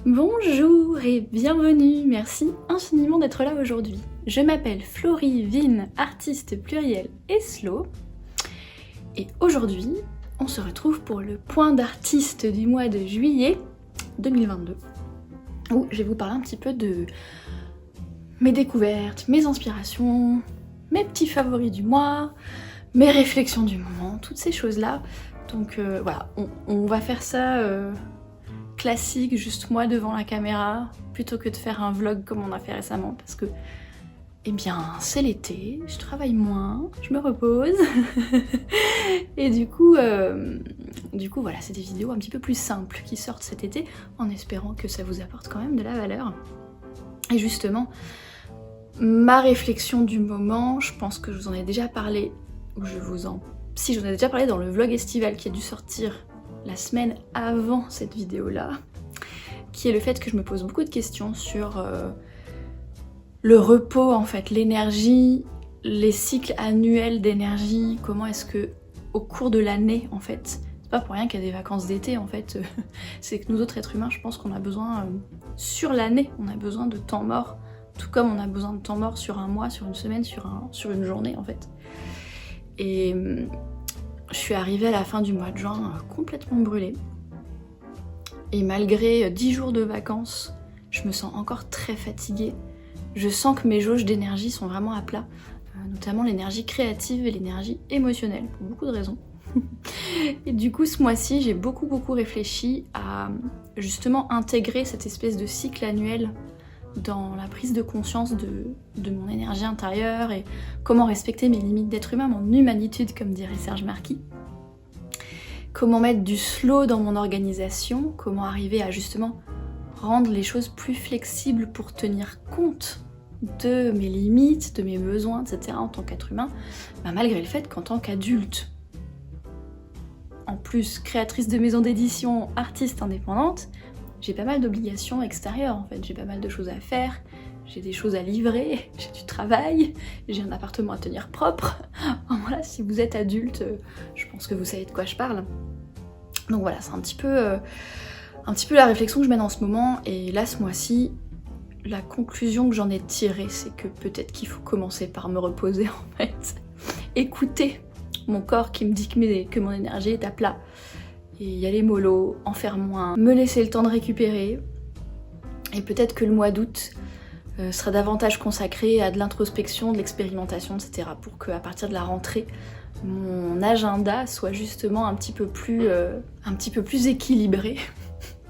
Bonjour et bienvenue, merci infiniment d'être là aujourd'hui. Je m'appelle Florie Vin, artiste pluriel et slow. Et aujourd'hui, on se retrouve pour le point d'artiste du mois de juillet 2022, où je vais vous parler un petit peu de mes découvertes, mes inspirations, mes petits favoris du mois, mes réflexions du moment, toutes ces choses-là. Donc voilà, on va faire ça classique, juste moi devant la caméra, plutôt que de faire un vlog comme on a fait récemment, parce que, eh bien, c'est l'été, je travaille moins, je me repose, et du coup, voilà, c'est des vidéos un petit peu plus simples qui sortent cet été, en espérant que ça vous apporte quand même de la valeur. Et justement, ma réflexion du moment, je pense que je vous en ai déjà parlé, si j'en ai déjà parlé dans le vlog estival qui a dû sortir la semaine avant cette vidéo-là, qui est le fait que je me pose beaucoup de questions sur le repos, en fait, l'énergie, les cycles annuels d'énergie, comment est-ce que au cours de l'année, en fait, c'est pas pour rien qu'il y a des vacances d'été, en fait, c'est que nous autres êtres humains, je pense qu'on a besoin, sur l'année, on a besoin de temps mort, tout comme on a besoin de temps mort sur un mois, sur une semaine, sur une journée, en fait. Et je suis arrivée à la fin du mois de juin complètement brûlée. Et malgré 10 jours de vacances, je me sens encore très fatiguée. Je sens que mes jauges d'énergie sont vraiment à plat, notamment l'énergie créative et l'énergie émotionnelle, pour beaucoup de raisons. Et du coup, ce mois-ci, j'ai beaucoup réfléchi à justement intégrer cette espèce de cycle annuel dans la prise de conscience de mon énergie intérieure et comment respecter mes limites d'être humain, mon humanitude, comme dirait Serge Marquis. Comment mettre du slow dans mon organisation, comment arriver à justement rendre les choses plus flexibles pour tenir compte de mes limites, de mes besoins, etc. en tant qu'être humain, malgré le fait qu'en tant qu'adulte, en plus créatrice de maison d'édition, artiste indépendante, j'ai pas mal d'obligations extérieures en fait, j'ai pas mal de choses à faire, j'ai des choses à livrer, j'ai du travail, j'ai un appartement à tenir propre. Voilà, si vous êtes adulte, je pense que vous savez de quoi je parle. Donc voilà, c'est un petit peu la réflexion que je mène en ce moment, et là ce mois-ci, la conclusion que j'en ai tirée, c'est que peut-être qu'il faut commencer par me reposer en fait. Écouter mon corps qui me dit que mon énergie est à plat, et y aller mollo, en faire moins, me laisser le temps de récupérer, et peut-être que le mois d'août sera davantage consacré à de l'introspection, de l'expérimentation, etc. pour qu'à partir de la rentrée, mon agenda soit justement un petit peu plus équilibré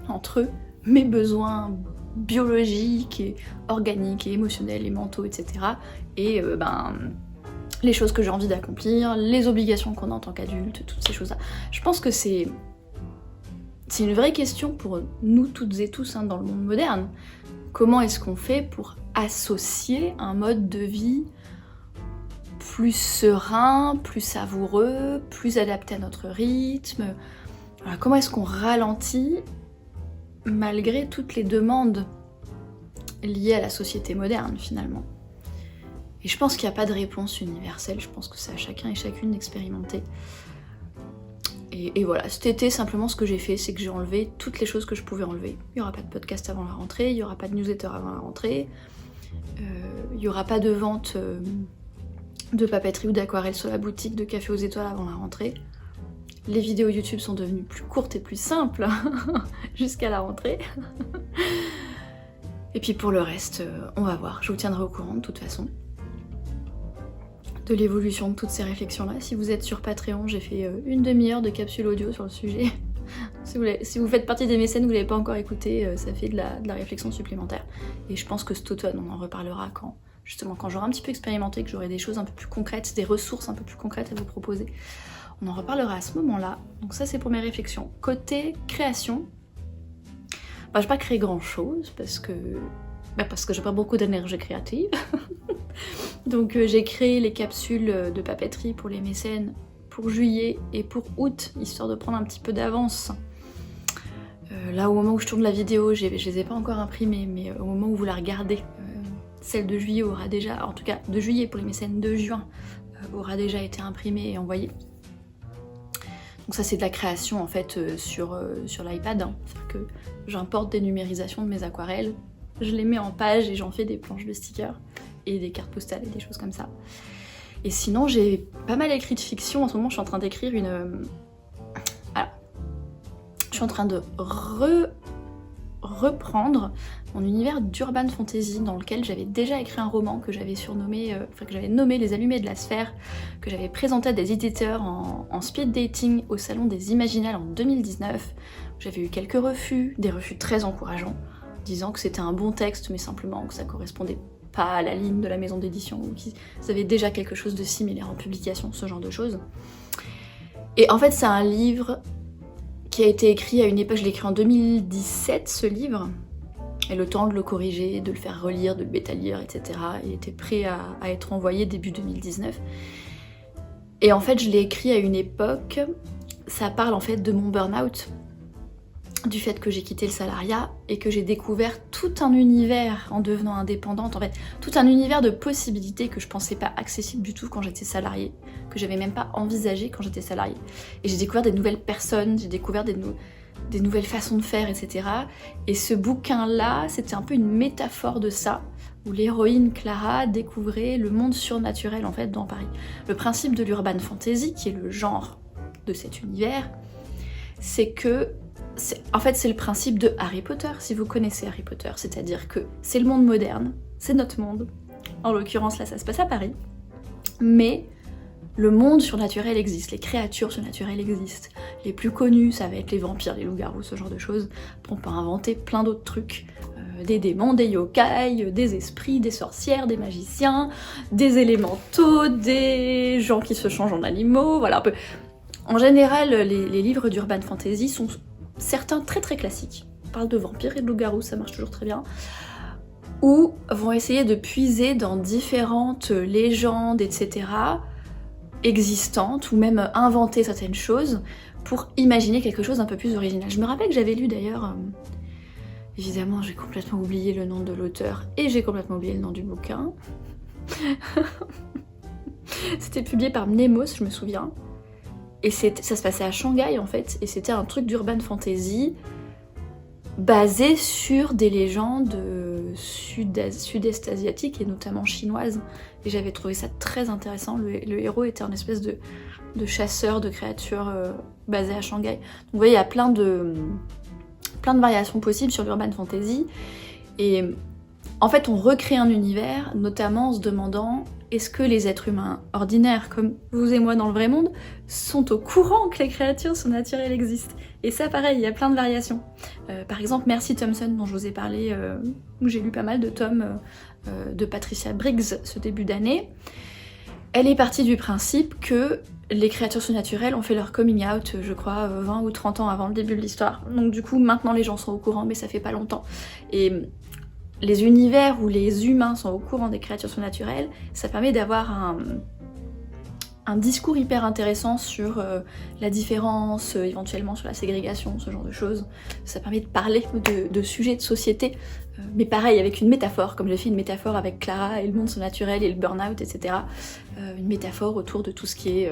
entre mes besoins biologiques et organiques et émotionnels et mentaux, etc. et les choses que j'ai envie d'accomplir, les obligations qu'on a en tant qu'adulte, toutes ces choses-là. Je pense que c'est une vraie question pour nous toutes et tous dans le monde moderne. Comment est-ce qu'on fait pour associer un mode de vie plus serein, plus savoureux, plus adapté à notre rythme? Voilà, comment est-ce qu'on ralentit malgré toutes les demandes liées à la société moderne finalement? Et je pense qu'il n'y a pas de réponse universelle, je pense que c'est à chacun et chacune d'expérimenter. Et voilà, cet été, simplement ce que j'ai fait, c'est que j'ai enlevé toutes les choses que je pouvais enlever. Il n'y aura pas de podcast avant la rentrée, il n'y aura pas de newsletter avant la rentrée, il n'y aura pas de vente de papeterie ou d'aquarelle sur la boutique de Café aux Étoiles avant la rentrée. Les vidéos YouTube sont devenues plus courtes et plus simples jusqu'à la rentrée. Et puis pour le reste, on va voir, je vous tiendrai au courant de toute façon de l'évolution de toutes ces réflexions-là. Si vous êtes sur Patreon, j'ai fait une demi-heure de capsule audio sur le sujet. Si vous faites partie des mécènes, vous ne l'avez pas encore écouté, ça fait de la réflexion supplémentaire. Et je pense que cet automne, on en reparlera quand j'aurai un petit peu expérimenté, que j'aurai des choses un peu plus concrètes, des ressources un peu plus concrètes à vous proposer. On en reparlera à ce moment-là. Donc ça, c'est pour mes réflexions. Côté création, je n'ai pas créé grand-chose parce que j'ai pas beaucoup d'énergie créative. Donc j'ai créé les capsules de papeterie pour les mécènes pour juillet et pour août, histoire de prendre un petit peu d'avance. Là, au moment où je tourne la vidéo, je les ai pas encore imprimées, mais au moment où vous la regardez, celle de juillet aura déjà, en tout cas de juillet pour les mécènes, de juin aura déjà été imprimée et envoyée. Donc ça c'est de la création en fait sur l'iPad, hein. C'est-à-dire que j'importe des numérisations de mes aquarelles, je les mets en page et j'en fais des planches de stickers et des cartes postales et des choses comme ça. Et sinon j'ai pas mal écrit de fiction, en ce moment je suis en train d'écrire une... Alors, je suis en train de reprendre mon univers d'urban fantasy dans lequel j'avais déjà écrit un roman que j'avais surnommé, que j'avais nommé Les Allumés de la Sphère, que j'avais présenté à des éditeurs en speed dating au Salon des Imaginales en 2019. J'avais eu quelques refus, des refus très encourageants, disant que c'était un bon texte mais simplement que ça correspondait pas à la ligne de la maison d'édition ou qu'ils avaient déjà quelque chose de similaire en publication, ce genre de choses. Et en fait c'est un livre qui a été écrit à une époque, je l'ai écrit en 2017 ce livre, et le temps de le corriger, de le faire relire, de le bêta-lire, etc. Il était prêt à être envoyé début 2019. Et en fait je l'ai écrit à une époque, ça parle en fait de mon burn-out, du fait que j'ai quitté le salariat et que j'ai découvert tout un univers en devenant indépendante, en fait tout un univers de possibilités que je pensais pas accessible du tout quand j'étais salariée, que j'avais même pas envisagé quand j'étais salariée. Et j'ai découvert des nouvelles personnes, j'ai découvert des nouvelles façons de faire, etc. Et ce bouquin-là, c'était un peu une métaphore de ça, où l'héroïne Clara découvrait le monde surnaturel en fait dans Paris. Le principe de l'urban fantasy, qui est le genre de cet univers, c'est que en fait c'est le principe de Harry Potter, si vous connaissez Harry Potter, c'est-à-dire que c'est le monde moderne, c'est notre monde, en l'occurrence là ça se passe à Paris, mais le monde surnaturel existe, les créatures surnaturelles existent. Les plus connus, ça va être les vampires, les loups-garous, ce genre de choses. On peut inventer plein d'autres trucs. Des démons, des yokai, des esprits, des sorcières, des magiciens, des élémentaux, des gens qui se changent en animaux, voilà un peu. En général, les livres d'urban fantasy sont certains très très classiques. On parle de vampires et de loups-garous, ça marche toujours très bien. Ou vont essayer de puiser dans différentes légendes, etc., existantes, ou même inventer certaines choses pour imaginer quelque chose d'un peu plus original. Je me rappelle que j'avais lu d'ailleurs, évidemment j'ai complètement oublié le nom de l'auteur et j'ai complètement oublié le nom du bouquin. C'était publié par Mnemos, je me souviens. Et ça se passait à Shanghai en fait, et c'était un truc d'urban fantasy basé sur des légendes sud-est asiatiques et notamment chinoises. Et j'avais trouvé ça très intéressant. Le héros était un espèce de chasseur de créatures basé à Shanghai. Donc vous voyez, il y a plein de variations possibles sur l'urban fantasy. Et en fait, on recrée un univers, notamment en se demandant est-ce que les êtres humains ordinaires, comme vous et moi dans le vrai monde, sont au courant que les créatures surnaturelles existent? Et ça, pareil, il y a plein de variations. Par exemple, Mercy Thompson, dont je vous ai parlé, où j'ai lu pas mal de tomes de Patricia Briggs ce début d'année, elle est partie du principe que les créatures surnaturelles ont fait leur coming out, je crois, 20 ou 30 ans avant le début de l'histoire. Donc du coup, maintenant les gens sont au courant, mais ça fait pas longtemps. Et les univers où les humains sont au courant des créatures surnaturelles, ça permet d'avoir un discours hyper intéressant sur la différence, éventuellement sur la ségrégation, ce genre de choses. Ça permet de parler de sujets de société, mais pareil avec une métaphore, comme j'ai fait une métaphore avec Clara et le monde surnaturel et le burn-out, etc. Une métaphore autour de tout ce qui est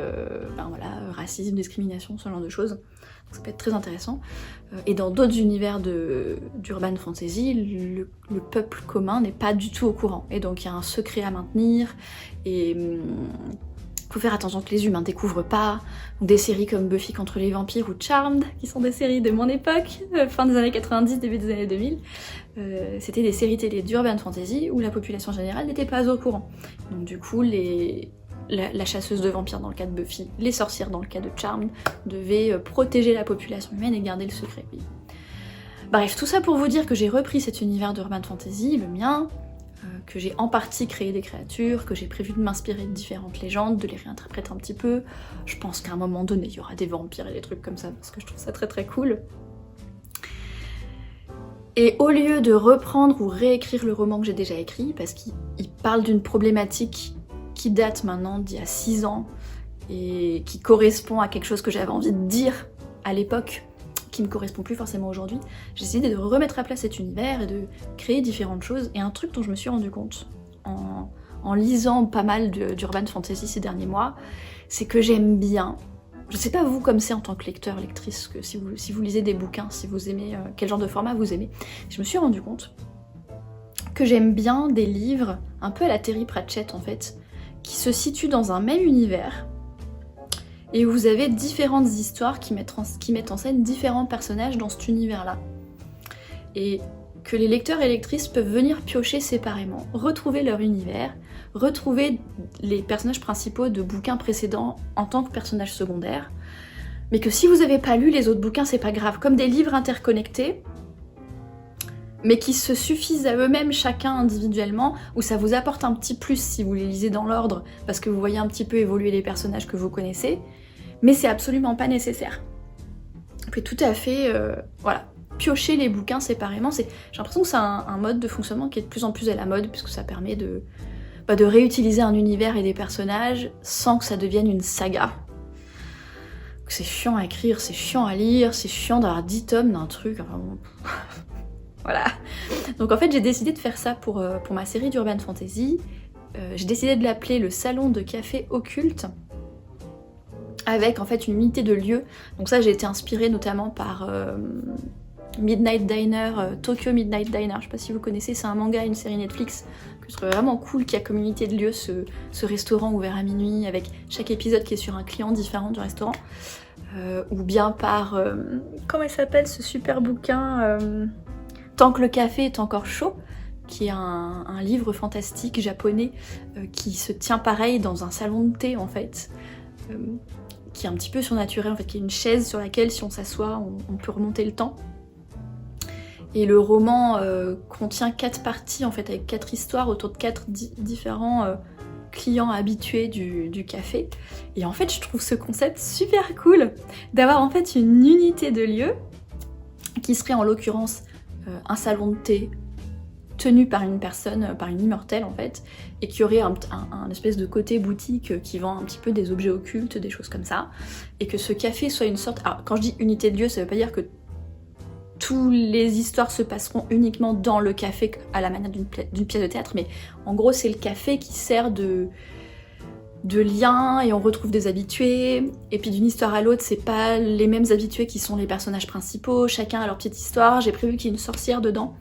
racisme, discrimination, ce genre de choses. Donc ça peut être très intéressant. Et dans d'autres univers d'urban fantasy, le peuple commun n'est pas du tout au courant. Et donc il y a un secret à maintenir, et faut faire attention que les humains découvrent pas. Donc des séries comme Buffy contre les vampires ou Charmed, qui sont des séries de mon époque, fin des années 90, début des années 2000, c'était des séries télé d'urban fantasy où la population générale n'était pas au courant. Donc du coup, la chasseuse de vampires dans le cas de Buffy, les sorcières dans le cas de Charmed, devaient protéger la population humaine et garder le secret. Bref, tout ça pour vous dire que j'ai repris cet univers d'urban fantasy, le mien, que j'ai en partie créé des créatures, que j'ai prévu de m'inspirer de différentes légendes, de les réinterpréter un petit peu. Je pense qu'à un moment donné, il y aura des vampires et des trucs comme ça, parce que je trouve ça très très cool. Et au lieu de reprendre ou réécrire le roman que j'ai déjà écrit, parce qu'il parle d'une problématique qui date maintenant d'il y a 6 ans, et qui correspond à quelque chose que j'avais envie de dire à l'époque, qui ne correspond plus forcément aujourd'hui, j'ai décidé de remettre à plat cet univers et de créer différentes choses. Et un truc dont je me suis rendu compte en lisant pas mal d'urban fantasy ces derniers mois, c'est que j'aime bien Je sais pas vous comme c'est en tant que lecteur, lectrice, que si vous lisez des bouquins, si vous aimez, quel genre de format vous aimez. Je me suis rendu compte que j'aime bien des livres, un peu à la Terry Pratchett en fait, qui se situent dans un même univers, et où vous avez différentes histoires qui mettent en scène différents personnages dans cet univers-là. Et que les lecteurs et lectrices peuvent venir piocher séparément, retrouver leur univers, retrouver les personnages principaux de bouquins précédents en tant que personnages secondaires, mais que si vous n'avez pas lu les autres bouquins, c'est pas grave, comme des livres interconnectés, mais qui se suffisent à eux-mêmes chacun individuellement, où ça vous apporte un petit plus si vous les lisez dans l'ordre, parce que vous voyez un petit peu évoluer les personnages que vous connaissez, mais c'est absolument pas nécessaire. Vous pouvez tout à fait, voilà, piocher les bouquins séparément. J'ai l'impression que c'est un mode de fonctionnement qui est de plus en plus à la mode, puisque ça permet de réutiliser un univers et des personnages sans que ça devienne une saga. C'est chiant à écrire, c'est chiant à lire, c'est chiant d'avoir 10 tomes d'un truc, enfin bon... Voilà. Donc en fait j'ai décidé de faire ça pour ma série d'Urban Fantasy. J'ai décidé de l'appeler le salon de café occulte, avec en fait une unité de lieux. Donc ça j'ai été inspirée notamment par Midnight Diner, Tokyo Midnight Diner, je sais pas si vous connaissez, c'est un manga, une série Netflix que je trouve vraiment cool, qui a comme unité de lieu ce restaurant ouvert à minuit, avec chaque épisode qui est sur un client différent du restaurant. Ou bien par... comment il s'appelle ce super bouquin Tant que le café est encore chaud, qui est un livre fantastique japonais qui se tient pareil dans un salon de thé en fait, qui est un petit peu surnaturel en fait, qui est une chaise sur laquelle si on s'assoit on peut remonter le temps. Et le roman contient 4 parties en fait, avec 4 histoires autour de 4 différents clients habitués du café. Et en fait je trouve ce concept super cool d'avoir en fait une unité de lieu qui serait en l'occurrence un salon de thé tenu par une personne, par une immortelle en fait, et qui aurait un espèce de côté boutique qui vend un petit peu des objets occultes, des choses comme ça, et que ce café soit une sorte... Alors quand je dis unité de lieu, ça veut pas dire que toutes les histoires se passeront uniquement dans le café à la manière d'une pièce de théâtre, mais en gros c'est le café qui sert de lien et on retrouve des habitués, et puis d'une histoire à l'autre c'est pas les mêmes habitués qui sont les personnages principaux, chacun a leur petite histoire. J'ai prévu qu'il y ait une sorcière dedans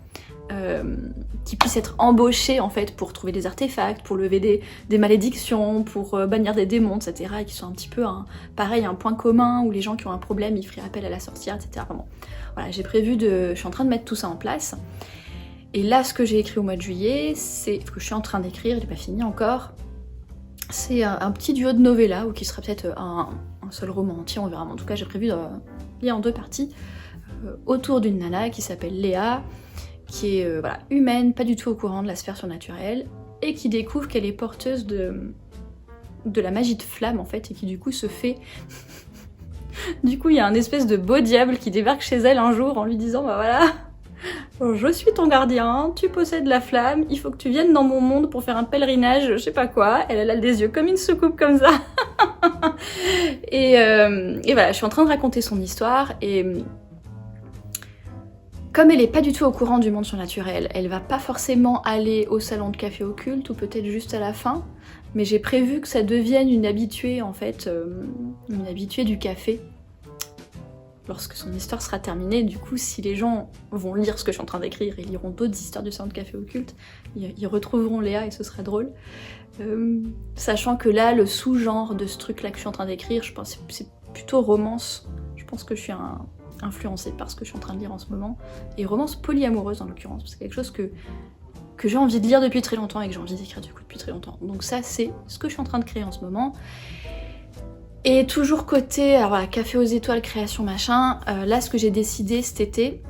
qui puisse être embauchée en fait pour trouver des artefacts, pour lever des malédictions, pour bannir des démons, etc. et qui sont un petit peu pareil, un point commun où les gens qui ont un problème ils feraient appel à la sorcière, etc. Enfin bon, voilà, j'ai prévu je suis en train de mettre tout ça en place. Et là ce que j'ai écrit au mois de juillet, c'est ce que je suis en train d'écrire, je l'ai pas fini encore. C'est un petit duo de novella, ou qui serait peut-être un seul roman entier, on verra. Mais en tout cas, j'ai prévu de lire en 2 parties, autour d'une nana qui s'appelle Léa, qui est voilà, humaine, pas du tout au courant de la sphère surnaturelle, et qui découvre qu'elle est porteuse de la magie de flamme, en fait, et qui du coup se fait... Du coup, il y a un espèce de beau diable qui débarque chez elle un jour en lui disant « Bah voilà, je suis ton gardien, tu possèdes la flamme, il faut que tu viennes dans mon monde pour faire un pèlerinage, je sais pas quoi. » Elle a des yeux comme une soucoupe comme ça. et voilà, je suis en train de raconter son histoire, et comme elle est pas du tout au courant du monde surnaturel, elle va pas forcément aller au salon de café occulte, ou peut-être juste à la fin, mais j'ai prévu que ça devienne une habituée en fait, une habituée du café. Lorsque son histoire sera terminée, du coup, si les gens vont lire ce que je suis en train d'écrire et liront d'autres histoires du salon de café occulte, ils retrouveront Léa et ce sera drôle. Sachant que là, le sous-genre de ce truc-là que je suis en train d'écrire, je pense que c'est plutôt romance. Je pense que je suis influencée par ce que je suis en train de lire en ce moment. Et romance polyamoureuse en l'occurrence, c'est quelque chose que j'ai envie de lire depuis très longtemps et que j'ai envie d'écrire du coup depuis très longtemps. Donc ça, c'est ce que je suis en train de créer en ce moment. Et toujours côté, alors voilà, café aux étoiles, création machin, là ce que j'ai décidé cet été,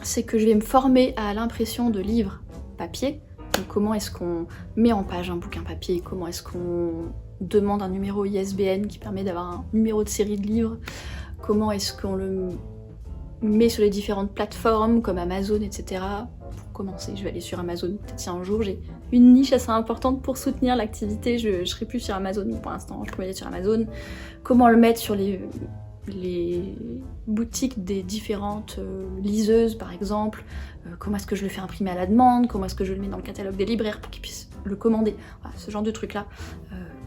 c'est que je vais me former à l'impression de livres papier. Donc comment est-ce qu'on met en page un bouquin papier, comment est-ce qu'on demande un numéro ISBN qui permet d'avoir un numéro de série de livres, comment est-ce qu'on le met sur les différentes plateformes comme Amazon, etc. Pour commencer, je vais aller sur Amazon, peut-être si un jour j'ai une niche assez importante pour soutenir l'activité, je serai plus sur Amazon, mais pour l'instant je peux aller sur Amazon. Comment le mettre sur les boutiques des différentes liseuses par exemple, comment est-ce que je le fais imprimer à la demande, comment est-ce que je le mets dans le catalogue des libraires pour qu'ils puissent le commander, voilà, ce genre de trucs là.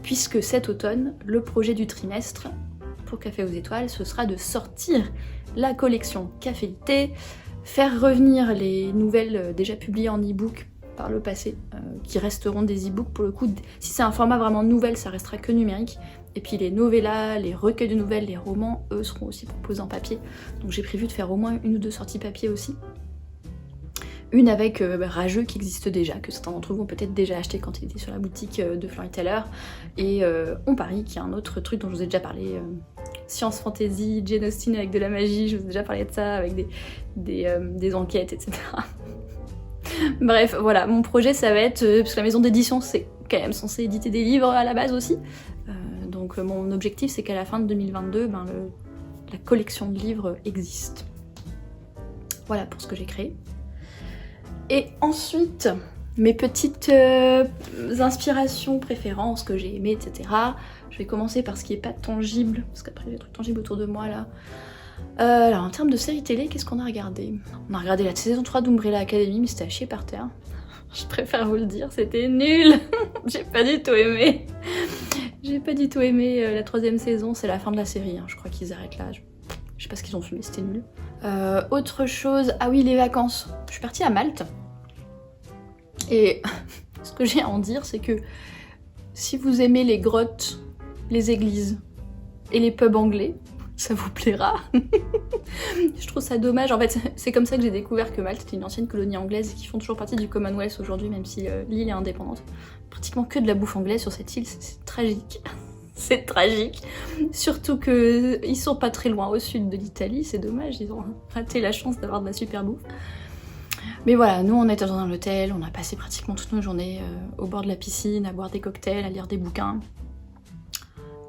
Puisque cet automne, le projet du trimestre, pour Café aux étoiles, ce sera de sortir la collection Café Litté, faire revenir les nouvelles déjà publiées en e-book par le passé, qui resteront des e-books pour le coup. Si c'est un format vraiment nouvelle, ça restera que numérique. Et puis les novellas, les recueils de nouvelles, les romans, eux seront aussi proposés en papier. Donc j'ai prévu de faire au moins 1 ou 2 sorties papier aussi. Une avec Rageux qui existe déjà, que certains d'entre vous ont peut-être déjà acheté quand il était sur la boutique de Fleury Teller. Et On Parie, qui est un autre truc dont je vous ai déjà parlé. Science fantasy, Jane Austen avec de la magie, je vous ai déjà parlé de ça, avec des enquêtes, etc. Bref, voilà, mon projet ça va être, parce que la maison d'édition c'est quand même censé éditer des livres à la base aussi, donc mon objectif c'est qu'à la fin de 2022, la collection de livres existe. Voilà pour ce que j'ai créé. Et ensuite, mes petites inspirations, préférences que j'ai aimées, etc. Je vais commencer par ce qui est pas tangible, parce qu'après il y a des trucs tangibles autour de moi là. Alors en termes de séries télé, qu'est-ce qu'on a regardé? On a regardé la saison 3 d'Umbrella Academy, mais c'était à chier par terre. Je préfère vous le dire, c'était nul. J'ai pas du tout aimé. J'ai pas du tout aimé la 3e saison, c'est la fin de la série, hein. Je crois qu'ils arrêtent là. Je sais pas ce qu'ils ont fait, mais c'était nul. Autre chose, ah oui, les vacances. Je suis partie à Malte. Et ce que j'ai à en dire, c'est que si vous aimez les grottes, les églises et les pubs anglais, ça vous plaira. Je trouve ça dommage. En fait, c'est comme ça que j'ai découvert que Malte était une ancienne colonie anglaise et qu'ils font toujours partie du Commonwealth aujourd'hui, même si l'île est indépendante. Pratiquement que de la bouffe anglaise sur cette île, c'est tragique. C'est tragique. Surtout qu'ils sont pas très loin au sud de l'Italie, c'est dommage, ils ont raté la chance d'avoir de la super bouffe. Mais voilà, nous on était dans un hôtel, on a passé pratiquement toutes nos journées au bord de la piscine, à boire des cocktails, à lire des bouquins.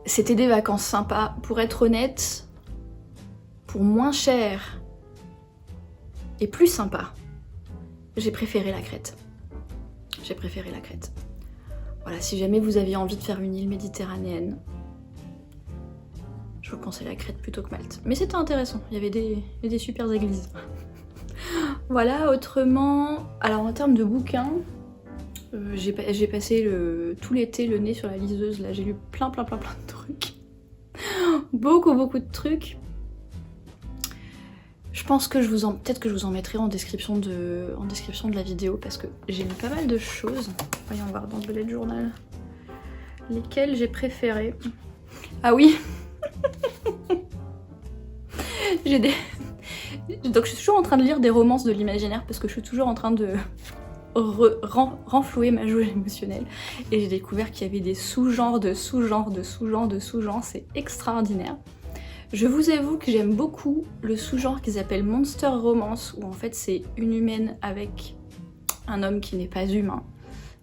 C'était des vacances sympas. Pour être honnête, pour moins cher et plus sympa, j'ai préféré la Crète. J'ai préféré la Crète. Voilà, si jamais vous aviez envie de faire une île méditerranéenne, je vous conseille la Crète plutôt que Malte. Mais c'était intéressant, il y avait des super églises. Voilà, autrement, alors en termes de bouquins, j'ai passé tout l'été le nez sur la liseuse, là j'ai lu plein de trucs. Beaucoup de trucs. Je pense que peut-être que je vous en mettrai en description de la vidéo parce que j'ai lu pas mal de choses. Voyons voir dans le bullet journal. Lesquelles j'ai préférées. Ah oui. Donc je suis toujours en train de lire des romances de l'imaginaire parce que je suis toujours en train de renflouer ma jauge émotionnelle. Et j'ai découvert qu'il y avait des sous-genres de sous-genres de sous-genres de sous-genres. C'est extraordinaire. Je vous avoue que j'aime beaucoup le sous-genre qu'ils appellent Monster Romance, où en fait c'est une humaine avec un homme qui n'est pas humain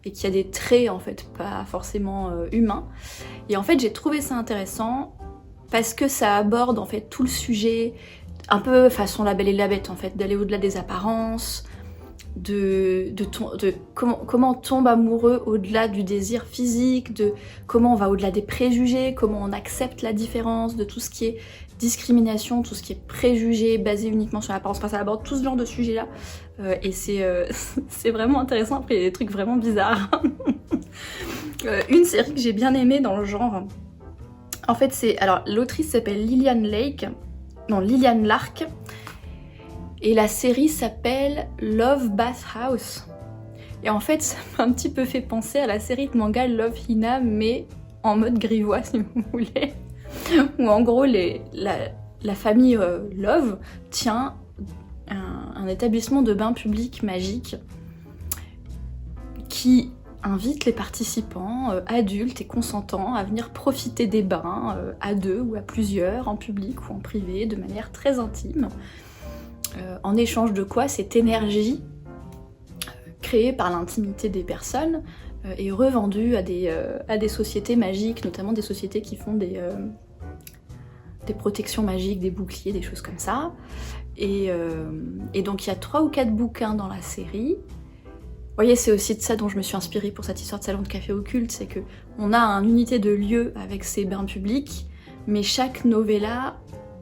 et qui a des traits en fait pas forcément humains. Et en fait j'ai trouvé ça intéressant parce que ça aborde en fait tout le sujet, un peu façon La Belle et la Bête en fait, d'aller au-delà des apparences, de comment on tombe amoureux au-delà du désir physique, de comment on va au-delà des préjugés, comment on accepte la différence, de tout ce qui est discrimination, tout ce qui est préjugés basé uniquement sur l'apparence. Enfin, ça aborde tout ce genre de sujets-là et c'est vraiment intéressant. Après, il y a des trucs vraiment bizarres. Une série que j'ai bien aimée dans le genre, en fait, alors l'autrice s'appelle Lillian Lark. Et la série s'appelle Love Bath House. Et en fait, ça m'a un petit peu fait penser à la série de manga Love Hina, mais en mode grivois, si vous voulez. Où en gros, la famille Love tient un établissement de bains publics magique qui invite les participants adultes et consentants à venir profiter des bains à deux ou à plusieurs, en public ou en privé, de manière très intime. En échange de quoi cette énergie créée par l'intimité des personnes est revendue à des sociétés magiques, notamment des sociétés qui font des protections magiques, des boucliers, des choses comme ça. Et donc il y a 3 ou 4 bouquins dans la série. Vous voyez, c'est aussi de ça dont je me suis inspirée pour cette histoire de salon de café occulte, c'est que on a une unité de lieu avec ces bains publics, mais chaque novella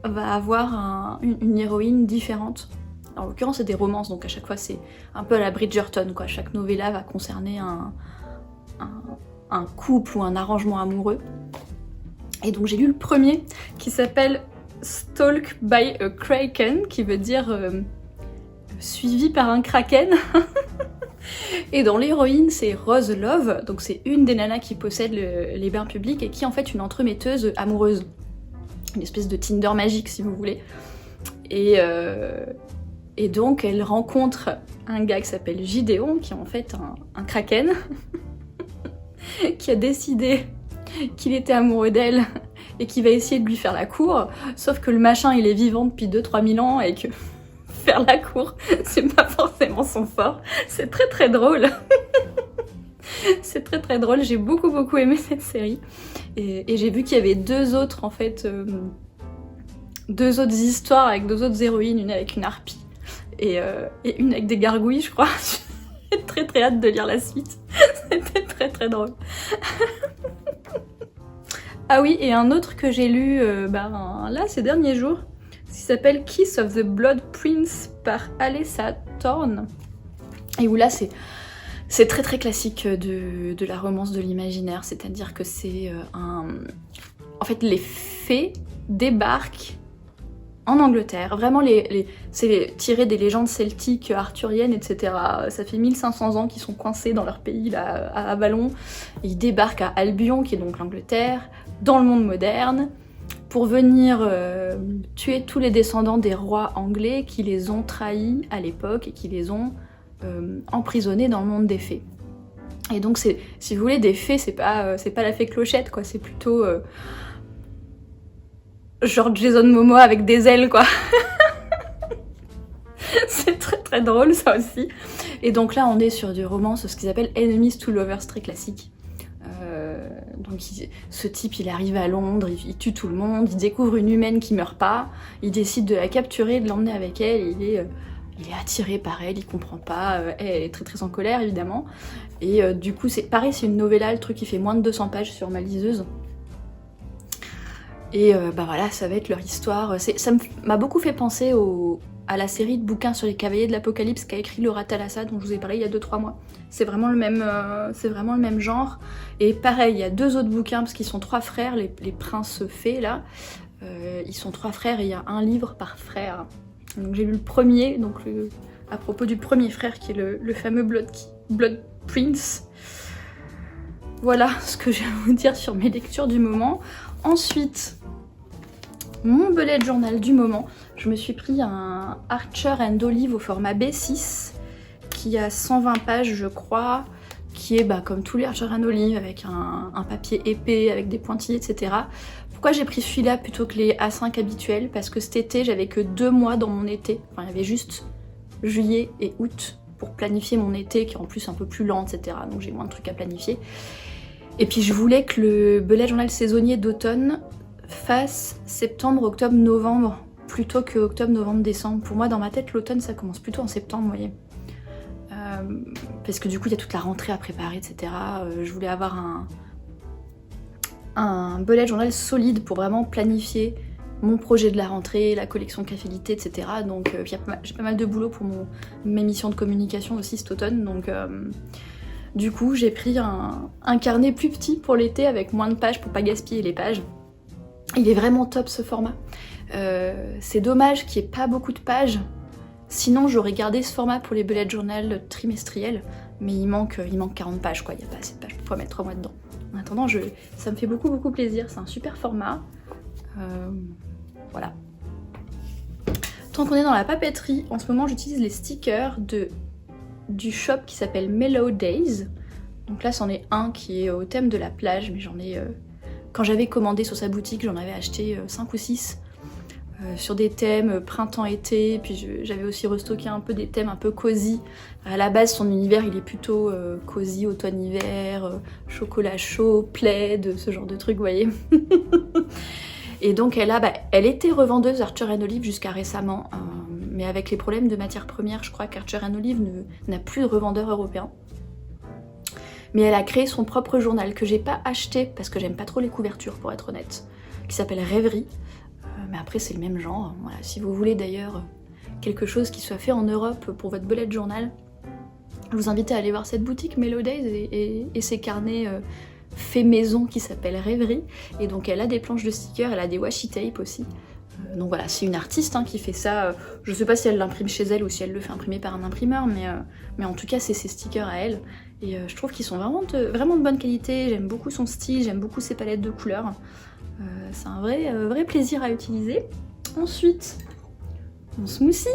va avoir une héroïne différente. En l'occurrence, c'est des romances, donc à chaque fois, c'est un peu à la Bridgerton, quoi. Chaque novella va concerner un couple ou un arrangement amoureux. Et donc j'ai lu le premier qui s'appelle Stalked by a Kraken, qui veut dire suivi par un kraken. Et dans l'héroïne, c'est Rose Love, donc c'est une des nanas qui possède les bains publics et qui est en fait une entremetteuse amoureuse. Une espèce de Tinder magique si vous voulez. Et donc elle rencontre un gars qui s'appelle Gideon, qui est en fait un kraken, qui a décidé qu'il était amoureux d'elle et qui va essayer de lui faire la cour, sauf que le machin il est vivant depuis 2-3 000 ans et que faire la cour c'est pas forcément son fort. C'est très très drôle. C'est très très drôle, j'ai beaucoup aimé cette série. Et j'ai vu qu'il y avait deux autres en fait, deux autres histoires avec deux autres héroïnes, une avec une harpie et une avec des gargouilles je crois. J'ai très très hâte de lire la suite. C'était très très drôle. Ah oui, et un autre que j'ai lu là ces derniers jours, qui s'appelle Kiss of the Blood Prince par Alessa Thorne. Et où là c'est très très classique de la romance de l'imaginaire, c'est-à-dire que c'est en fait les fées débarquent en Angleterre, vraiment c'est tiré des légendes celtiques, arthuriennes, etc. Ça fait 1500 ans qu'ils sont coincés dans leur pays là, à Avalon. Ils débarquent à Albion, qui est donc l'Angleterre, dans le monde moderne, pour venir tuer tous les descendants des rois anglais qui les ont trahis à l'époque et qui les ont emprisonnés dans le monde des fées. Et donc si vous voulez, des fées, c'est pas la fée Clochette, quoi, c'est plutôt genre Jason Momoa avec des ailes, quoi. C'est très très drôle ça aussi. Et donc là on est sur du romance, ce qu'ils appellent Enemies to Lovers, très classique. Donc ce type il arrive à Londres, il tue tout le monde, il découvre une humaine qui meurt pas, il décide de la capturer, de l'emmener avec elle, et il est attiré par elle, il comprend pas, elle est très très en colère évidemment. Et du coup c'est pareil, c'est une novella, le truc il fait moins de 200 pages sur ma liseuse. Et voilà, ça va être leur histoire. Ça m'a beaucoup fait penser à la série de bouquins sur les cavaliers de l'Apocalypse qu'a écrit Laura Thalassa, dont je vous ai parlé il y a 2-3 mois. C'est vraiment le même genre. Et pareil, il y a deux autres bouquins, parce qu'ils sont 3 frères, les princes fées là. Ils sont 3 frères et il y a un livre par frère. Donc j'ai lu le premier, donc à propos du premier frère qui est le fameux Blood Prince. Voilà ce que j'ai à vous dire sur mes lectures du moment. Ensuite, mon bullet journal du moment, je me suis pris un Archer and Olive au format B6 qui a 120 pages je crois, qui est comme tous les Archer and Olive avec un papier épais, avec des pointillés, etc. Pourquoi j'ai pris celui-là plutôt que les A5 habituels? Parce que cet été j'avais que 2 mois dans mon été, enfin il y avait juste juillet et août pour planifier mon été qui est en plus un peu plus lent, etc. Donc j'ai moins de trucs à planifier. Et puis je voulais que le bullet journal saisonnier d'automne fasse septembre, octobre, novembre, plutôt que octobre, novembre, décembre. Pour moi, dans ma tête, l'automne, ça commence plutôt en septembre, vous voyez. Parce que du coup, il y a toute la rentrée à préparer, etc. Je voulais avoir un bullet journal solide pour vraiment planifier mon projet de la rentrée, la collection Café-Lité, etc. Donc j'ai pas mal de boulot pour mes missions de communication aussi cet automne. Donc du coup, j'ai pris un carnet plus petit pour l'été avec moins de pages pour pas gaspiller les pages. Il est vraiment top ce format. C'est dommage qu'il n'y ait pas beaucoup de pages. Sinon, j'aurais gardé ce format pour les bullet journal trimestriels, mais il manque 40 pages, quoi. Il n'y a pas assez de pages pour pouvoir mettre 3 mois dedans. En attendant, ça me fait beaucoup plaisir. C'est un super format. Voilà. Tant qu'on est dans la papeterie, en ce moment, j'utilise les stickers du shop qui s'appelle Mellow Days. Donc là, c'en est un qui est au thème de la plage, mais j'en ai... Quand j'avais commandé sur sa boutique, j'en avais acheté 5 ou 6 sur des thèmes printemps-été, puis j'avais aussi restocké un peu des thèmes un peu cosy. À la base, son univers, il est plutôt cosy, automne-hiver, chocolat chaud, plaid, ce genre de trucs, vous voyez. Et donc elle était revendeuse Archer and Olive jusqu'à récemment, mais avec les problèmes de matières premières, je crois qu'Archer and Olive n'a plus de revendeur européen. Mais elle a créé son propre journal que j'ai pas acheté parce que j'aime pas trop les couvertures pour être honnête, qui s'appelle Rêverie. Mais après c'est le même genre. Voilà. Si vous voulez d'ailleurs quelque chose qui soit fait en Europe pour votre bullet journal, je vous invite à aller voir cette boutique Mellow Days et ses carnets fait maison qui s'appelle Rêverie. Et donc elle a des planches de stickers, elle a des washi tape aussi. Donc voilà, c'est une artiste qui fait ça. Je sais pas si elle l'imprime chez elle ou si elle le fait imprimer par un imprimeur, mais en tout cas c'est ses stickers à elle. Et je trouve qu'ils sont vraiment de bonne qualité, j'aime beaucoup son style, j'aime beaucoup ses palettes de couleurs. C'est un vrai plaisir à utiliser. Ensuite, mon smoothie.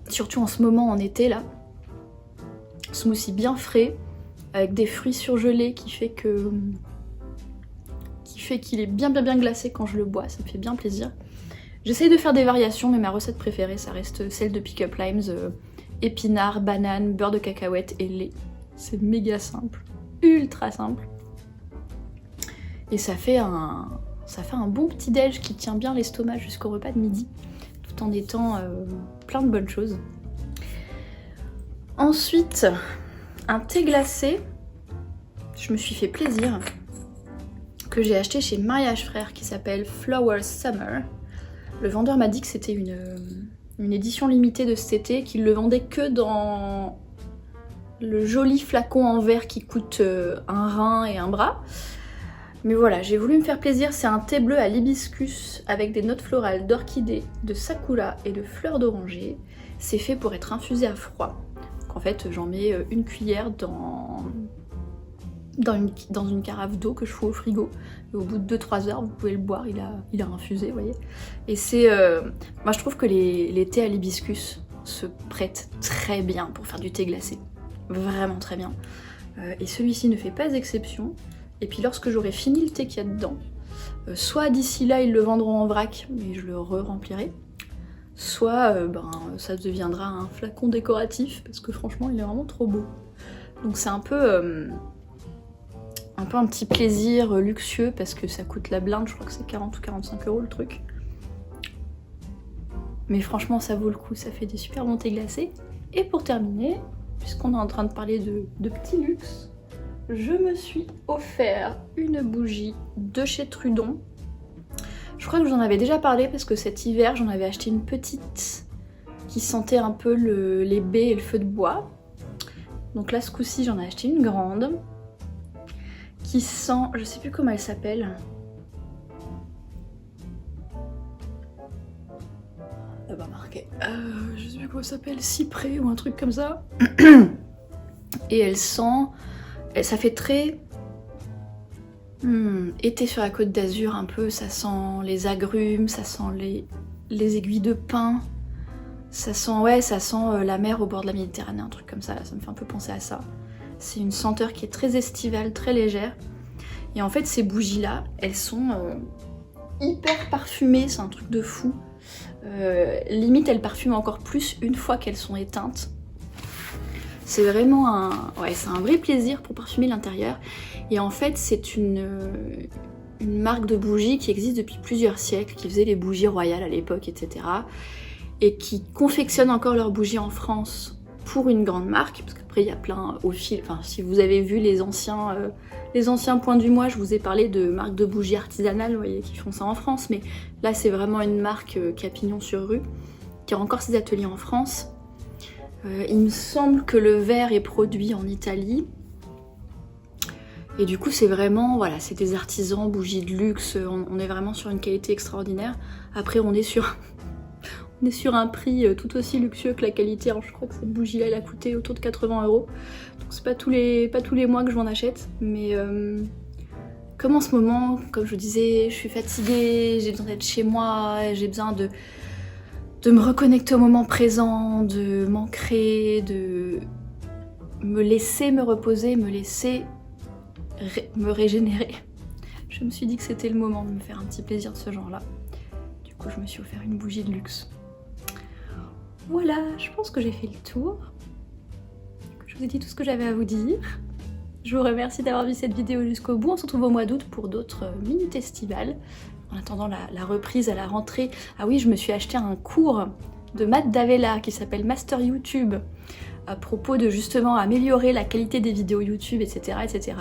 Surtout en ce moment en été là. Smoothie bien frais, avec des fruits surgelés qui fait qu'il est bien glacé quand je le bois, ça me fait bien plaisir. J'essaye de faire des variations, mais ma recette préférée ça reste celle de Pick Up Limes, épinards, bananes, beurre de cacahuète et lait. C'est méga simple, ultra simple. Et ça fait un bon petit déj qui tient bien l'estomac jusqu'au repas de midi, tout en étant plein de bonnes choses. Ensuite, un thé glacé, je me suis fait plaisir, que j'ai acheté chez Mariage Frères qui s'appelle Flower Summer. Le vendeur m'a dit que c'était une édition limitée de cet été, qu'il le vendait que dans le joli flacon en verre qui coûte un rein et un bras. Mais voilà, j'ai voulu me faire plaisir, c'est un thé bleu à l'hibiscus avec des notes florales d'orchidée, de sakura et de fleurs d'oranger. C'est fait pour être infusé à froid. Donc en fait, j'en mets une cuillère dans une carafe d'eau que je fous au frigo. Et au bout de 2-3 heures, vous pouvez le boire, il a infusé, vous voyez. Et c'est... moi je trouve que les thés à l'hibiscus se prêtent très bien pour faire du thé glacé. Vraiment très bien. Et celui-ci ne fait pas exception. Et puis lorsque j'aurai fini le thé qu'il y a dedans, soit d'ici là ils le vendront en vrac, mais je le re-remplirai, soit ça deviendra un flacon décoratif, parce que franchement il est vraiment trop beau. Donc c'est un peu un petit plaisir luxueux, parce que ça coûte la blinde, je crois que c'est 40 ou 45 € le truc. Mais franchement ça vaut le coup, ça fait des super bons thés glacés. Et pour terminer, puisqu'on est en train de parler de petits luxe, je me suis offert une bougie de chez Trudon. Je crois que je vous en avais déjà parlé parce que cet hiver j'en avais acheté une petite qui sentait un peu les baies et le feu de bois. Donc là ce coup-ci j'en ai acheté une grande qui sent, je sais plus comment elle s'appelle. Là-bas marqué, je sais plus comment elle s'appelle, cyprès ou un truc comme ça. Et elle sent... Ça fait très été sur la Côte d'Azur un peu, ça sent les agrumes, ça sent les aiguilles de pin, ça sent la mer au bord de la Méditerranée, un truc comme ça, ça me fait un peu penser à ça. C'est une senteur qui est très estivale, très légère. Et en fait ces bougies là, elles sont hyper parfumées, c'est un truc de fou. Limite elles parfument encore plus une fois qu'elles sont éteintes. C'est vraiment c'est un vrai plaisir pour parfumer l'intérieur. Et en fait, c'est une marque de bougies qui existe depuis plusieurs siècles, qui faisait les bougies royales à l'époque, etc. Et qui confectionne encore leurs bougies en France pour une grande marque, parce qu'après il y a plein au fil. Enfin, si vous avez vu les anciens points du mois, je vous ai parlé de marques de bougies artisanales, vous voyez, qui font ça en France. Mais là, c'est vraiment une marque qui a pignon sur rue, qui a encore ses ateliers en France. Il me semble que le verre est produit en Italie. Et du coup c'est vraiment, voilà, c'est des artisans, bougies de luxe, on est vraiment sur une qualité extraordinaire. Après on est sur un prix tout aussi luxueux que la qualité. Alors, je crois que cette bougie là elle a coûté autour de 80 €. Donc c'est pas tous les mois que je m'en achète. Mais comme en ce moment, comme je vous disais, je suis fatiguée, j'ai besoin d'être chez moi, j'ai besoin de me reconnecter au moment présent, de m'ancrer, de me laisser me reposer, me laisser me régénérer. Je me suis dit que c'était le moment de me faire un petit plaisir de ce genre-là. Du coup, je me suis offert une bougie de luxe. Voilà, je pense que j'ai fait le tour. Je vous ai dit tout ce que j'avais à vous dire. Je vous remercie d'avoir vu cette vidéo jusqu'au bout. On se retrouve au mois d'août pour d'autres minutes estivales. En attendant la reprise à la rentrée. Ah oui, je me suis acheté un cours de Matt Davella qui s'appelle Master YouTube, à propos de justement améliorer la qualité des vidéos YouTube, etc., etc.,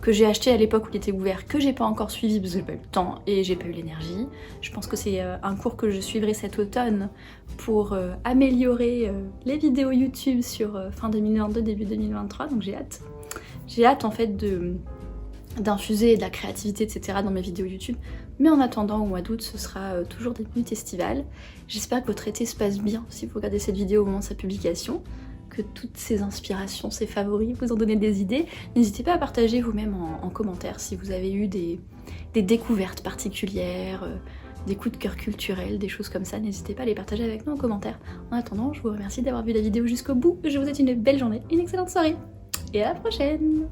que j'ai acheté à l'époque où il était ouvert, que j'ai pas encore suivi parce que j'ai pas eu le temps et j'ai pas eu l'énergie. Je pense que c'est un cours que je suivrai cet automne pour améliorer les vidéos YouTube sur fin 2022, début 2023, donc j'ai hâte. J'ai hâte en fait d'infuser de la créativité, etc. dans mes vidéos YouTube. Mais en attendant, au mois d'août, ce sera toujours des minutes estivales. J'espère que votre été se passe bien si vous regardez cette vidéo au moment de sa publication, que toutes ces inspirations, ces favoris vous ont donné des idées. N'hésitez pas à partager vous-même en commentaire si vous avez eu des découvertes particulières, des coups de cœur culturels, des choses comme ça. N'hésitez pas à les partager avec nous en commentaire. En attendant, je vous remercie d'avoir vu la vidéo jusqu'au bout. Je vous souhaite une belle journée, une excellente soirée et à la prochaine!